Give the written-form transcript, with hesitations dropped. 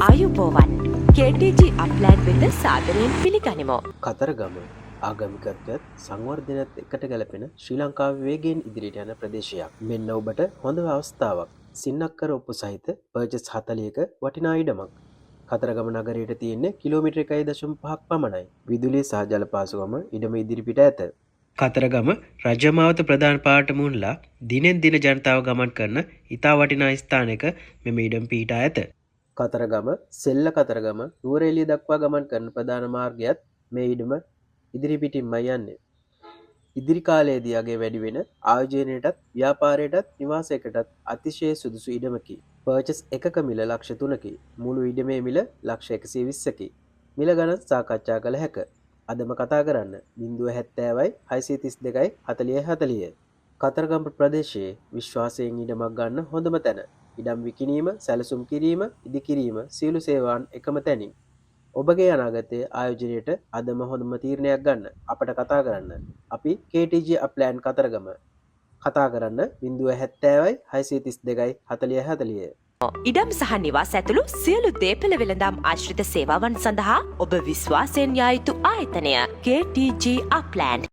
ආයුබෝවන් KTG අප්ලෑන් වෙත සාදරයෙන් පිළිගනිමු. කතරගම ආගමිකත්වයත් සංවර්ධනයත් එකට ගැලපෙන ශ්‍රී ලංකාවේ වේගයෙන් ඉදිරියට යන ප්‍රදේශයක්. මෙන්න ඔබට හොඳ අවස්ථාවක්. සින්නක්කර ඔප්පු සහිත පර්චස් 40ක වටිනා ඉඩමක්. කතරගම නගරයට තියෙන්නේ කිලෝමීටර් 1.5ක් පමණයි. විදුලිය සහ ජල පාසුකම ඉඩම ඉදිරිපිට ඇත. කතරගම රජමාවත ප්‍රධාන පාරට මුහුණලා දිනෙන් දින ජනතාව ගමන් කරන ඉතා වටිනා ස්ථානයක මෙම ඉඩම් පිහිටා ඇත. කතරගම සෙල්ල කතරගම නුවරඑළිය දක්වා ගමන් කරන ප්‍රධාන මාර්ගයත් මේ ඉඩම ඉදිරිපිටින්මයි යන්නේ. ඉදිරි කාලයේදී අගේ වැඩි වෙන ආයෝජනයටත් ව්‍යාපාරයටත් නිවාසයකටත් අතිශය සුදුසු ඉඩමකි. පර්චස් එකක මිල ලක්ෂ 3කි. මුළු ඉඩමේ මිල ලක්ෂ 120කි. මිල ගණන් සාකච්ඡා කළ හැක. අදම කතා කරන්න 070යි 632යි 4040. කතරගම ප්‍රදේශයේ විශ්වාසයෙන් ඉඩමක් ගන්න හොඳම තැන. ඉඩම් විකිණීම, සැලසුම් කිරීම, ඉදිකිරීම සියලු සේවාන් එකම තැනින්. ඔබගේ අනාගතයේ ආයෝජනයට අදම හොඳම තීරණයක් ගන්න. අපට කතා කරන්න. අපි KTG අප්ලෑන් කතරගම. කතා කරන්න 070යි 632යි 4040. ඉඩම් සහ නිවාස ඇතුළු සියලු දේපළ වෙළඳාම් ආශ්‍රිත සේවාවන් සඳහා ඔබ විශ්වාසයෙන් යා යුතු ආයතනය KTG අප්ලෑන්.